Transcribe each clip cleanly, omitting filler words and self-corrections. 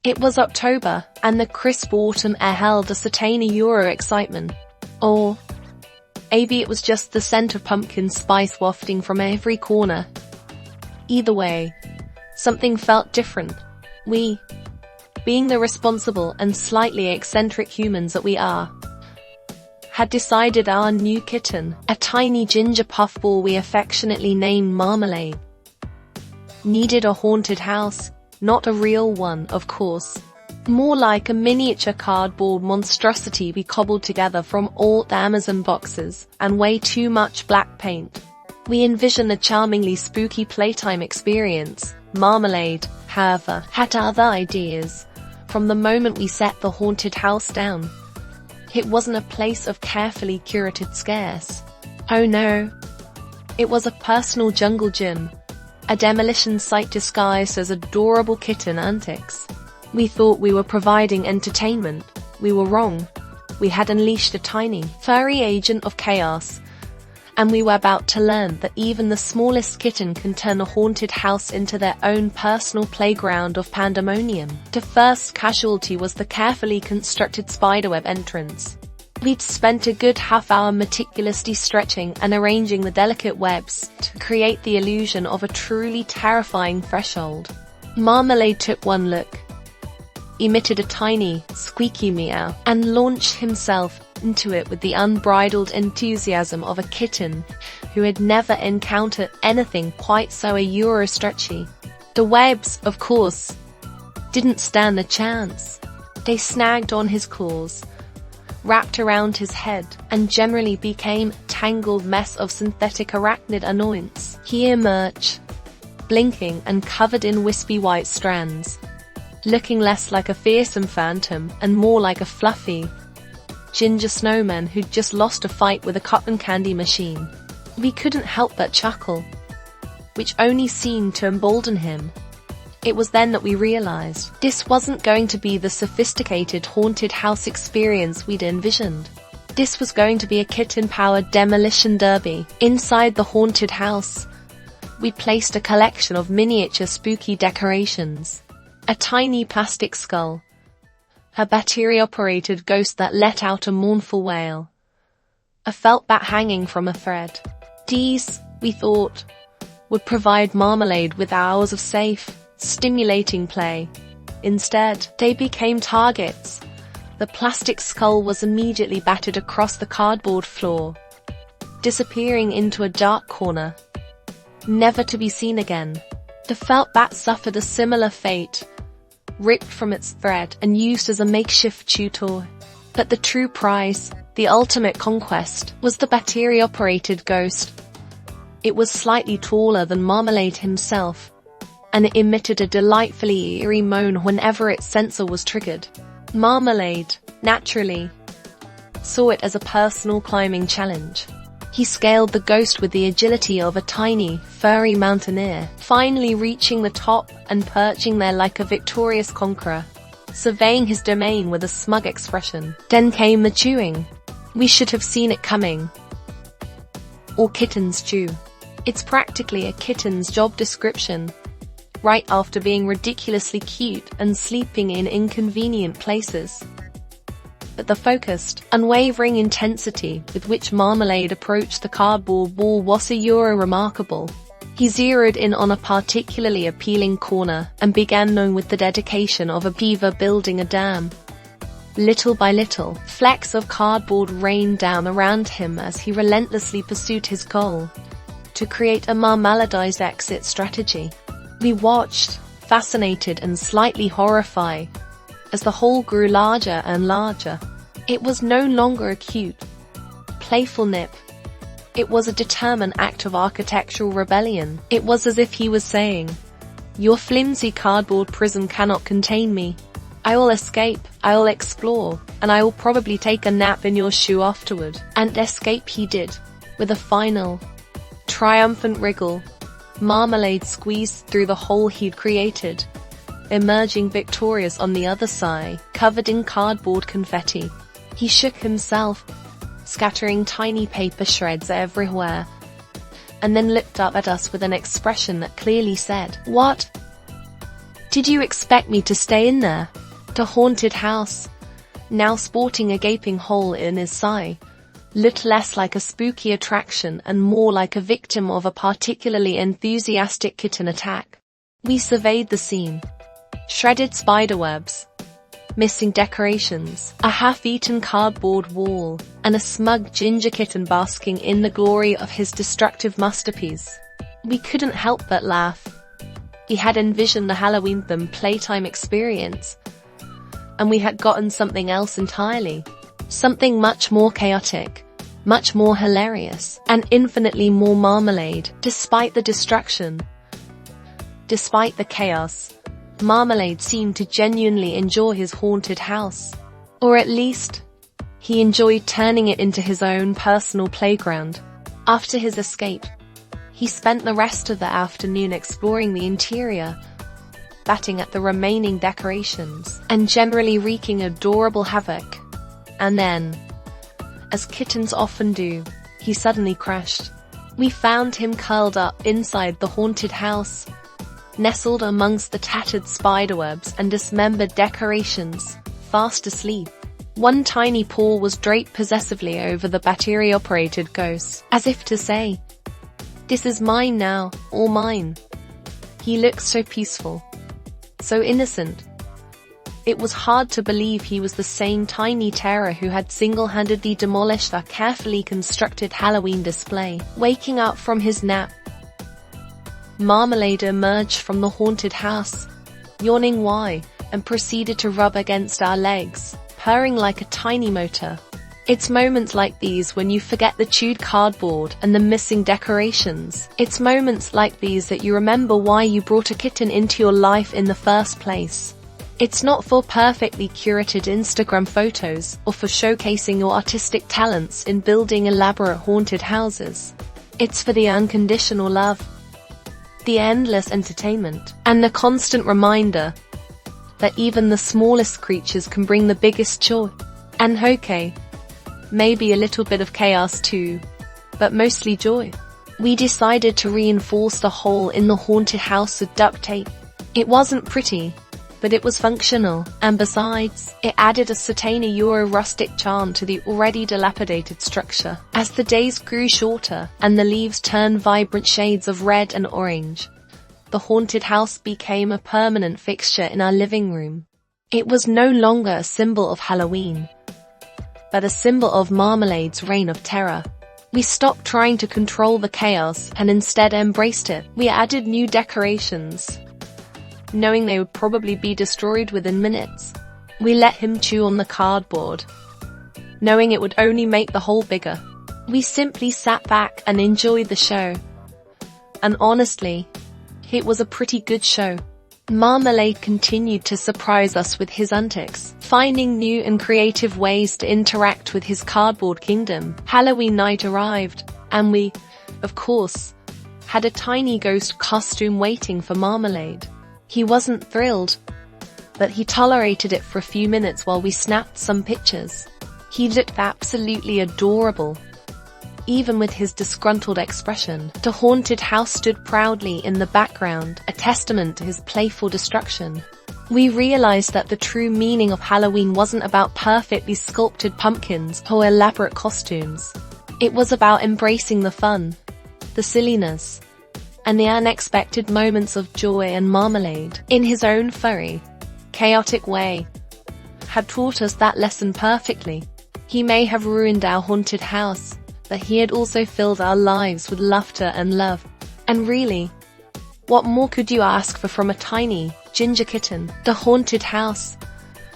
It was October, and the crisp autumn air held a certain euro excitement. Or maybe it was just the scent of pumpkin spice wafting from every corner. Either way, something felt different. We, being the responsible and slightly eccentric humans that we are, had decided our new kitten, a tiny ginger puffball we affectionately named Marmalade, needed a haunted house. Not a real one, of course. More like a miniature cardboard monstrosity we cobbled together from old Amazon boxes and way too much black paint. We envisioned a charmingly spooky playtime experience. Marmalade, however, had other ideas. From the moment we set the haunted house down, it wasn't a place of carefully curated scares. Oh no. It was a personal jungle gym. A demolition site disguised as adorable kitten antics. We thought we were providing entertainment. We were wrong. We had unleashed a tiny, furry agent of chaos. And we were about to learn that even the smallest kitten can turn a haunted house into their own personal playground of pandemonium. The first casualty was the carefully constructed spiderweb entrance. We'd spent a good half hour meticulously stretching and arranging the delicate webs to create the illusion of a truly terrifying threshold. Marmalade took one look, emitted a tiny, squeaky meow, and launched himself into it with the unbridled enthusiasm of a kitten who had never encountered anything quite so Euro-stretchy. The webs, of course, didn't stand a chance. They snagged on his claws, wrapped around his head, and generally became a tangled mess of synthetic arachnid annoyance. He emerged, blinking and covered in wispy white strands, looking less like a fearsome phantom and more like a fluffy ginger snowman who'd just lost a fight with a cotton candy machine. We couldn't help but chuckle, which only seemed to embolden him. It was then that we realized this wasn't going to be the sophisticated haunted house experience we'd envisioned. This was going to be a kitten-powered demolition derby. Inside the haunted house, we placed a collection of miniature spooky decorations. A tiny plastic skull, a battery-operated ghost that let out a mournful wail, a felt bat hanging from a thread. These, we thought, would provide Marmalade with hours of safe, stimulating play. Instead, they became targets. The plastic skull was immediately battered across the cardboard floor, disappearing into a dark corner, never to be seen again. The felt bat suffered a similar fate, ripped from its thread and used as a makeshift chew toy. But the true prize, the ultimate conquest, was the battery-operated ghost. It was slightly taller than Marmalade himself, and it emitted a delightfully eerie moan whenever its sensor was triggered. Marmalade, naturally, saw it as a personal climbing challenge. He scaled the ghost with the agility of a tiny, furry mountaineer, finally reaching the top and perching there like a victorious conqueror, surveying his domain with a smug expression. Then came the chewing. We should have seen it coming. All kittens chew. It's practically a kitten's job description. Right after being ridiculously cute and sleeping in inconvenient places. But the focused, unwavering intensity with which Marmalade approached the cardboard ball was remarkable. He zeroed in on a particularly appealing corner and began knowing with the dedication of a beaver building a dam. Little by little, flecks of cardboard rained down around him as he relentlessly pursued his goal, to create a marmaladized exit strategy. We watched, fascinated and slightly horrified, as the hole grew larger and larger. It was no longer a cute, playful nip. It was a determined act of architectural rebellion. It was as if he was saying, "Your flimsy cardboard prison cannot contain me. I will escape, I will explore, and I will probably take a nap in your shoe afterward." And escape he did, with a final, triumphant wriggle. Marmalade squeezed through the hole he'd created, emerging victorious on the other side, covered in cardboard confetti. He shook himself, scattering tiny paper shreds everywhere, and then looked up at us with an expression that clearly said, "What? Did you expect me to stay in there? The haunted house, now sporting a gaping hole in his side, looked less like a spooky attraction and more like a victim of a particularly enthusiastic kitten attack. We surveyed the scene. Shredded spiderwebs, missing decorations, a half-eaten cardboard wall, and a smug ginger kitten basking in the glory of his destructive masterpiece. We couldn't help but laugh. He had envisioned the Halloween-themed playtime experience, and we had gotten something else entirely. Something much more chaotic, much more hilarious, and infinitely more marmalade. Despite the distraction, despite the chaos, Marmalade seemed to genuinely enjoy his haunted house. Or at least, he enjoyed turning it into his own personal playground. After his escape, he spent the rest of the afternoon exploring the interior, batting at the remaining decorations, and generally wreaking adorable havoc. And then, as kittens often do, he suddenly crashed. We found him curled up inside the haunted house, nestled amongst the tattered spiderwebs and dismembered decorations, fast asleep. One tiny paw was draped possessively over the battery-operated ghost, as if to say, "This is mine now, all mine." He looked so peaceful, so innocent. It was hard to believe he was the same tiny terror who had single-handedly demolished our carefully constructed Halloween display. Waking up from his nap, Marmalade emerged from the haunted house, yawning wide, and proceeded to rub against our legs, purring like a tiny motor. It's moments like these when you forget the chewed cardboard and the missing decorations. It's moments like these that you remember why you brought a kitten into your life in the first place. It's not for perfectly curated Instagram photos or for showcasing your artistic talents in building elaborate haunted houses. It's for the unconditional love, the endless entertainment, and the constant reminder that even the smallest creatures can bring the biggest joy. And okay, maybe a little bit of chaos too, but mostly joy. We decided to reinforce the hole in the haunted house with duct tape. It wasn't pretty, but it was functional, and besides, it added a Satana Euro rustic charm to the already dilapidated structure. As the days grew shorter, and the leaves turned vibrant shades of red and orange, the haunted house became a permanent fixture in our living room. It was no longer a symbol of Halloween, but a symbol of Marmalade's reign of terror. We stopped trying to control the chaos and instead embraced it. We added new decorations, knowing they would probably be destroyed within minutes. We let him chew on the cardboard, knowing it would only make the hole bigger. We simply sat back and enjoyed the show. And honestly, it was a pretty good show. Marmalade continued to surprise us with his antics, finding new and creative ways to interact with his cardboard kingdom. Halloween night arrived, and we, of course, had a tiny ghost costume waiting for Marmalade. He wasn't thrilled, but he tolerated it for a few minutes while we snapped some pictures. He looked absolutely adorable, even with his disgruntled expression. The haunted house stood proudly in the background, a testament to his playful destruction. We realized that the true meaning of Halloween wasn't about perfectly sculpted pumpkins or elaborate costumes. It was about embracing the fun, the silliness, and the unexpected moments of joy. And Marmalade, in his own furry, chaotic way, had taught us that lesson perfectly. He may have ruined our haunted house, but he had also filled our lives with laughter and love. And really, what more could you ask for from a tiny, ginger kitten? The haunted house,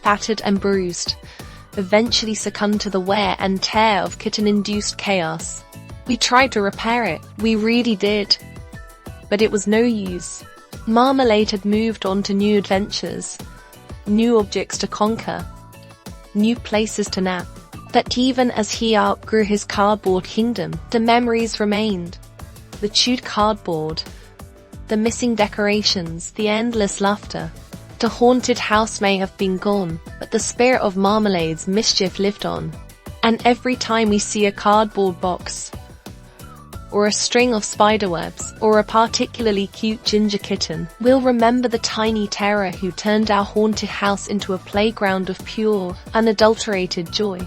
battered and bruised, eventually succumbed to the wear and tear of kitten-induced chaos. We tried to repair it, we really did, but it was no use. Marmalade had moved on to new adventures, new objects to conquer, new places to nap. But even as he outgrew his cardboard kingdom, the memories remained. The chewed cardboard, the missing decorations, the endless laughter. The haunted house may have been gone, but the spirit of Marmalade's mischief lived on. And every time we see a cardboard box, or a string of spiderwebs, or a particularly cute ginger kitten. We'll remember the tiny terror who turned our haunted house into a playground of pure, unadulterated joy.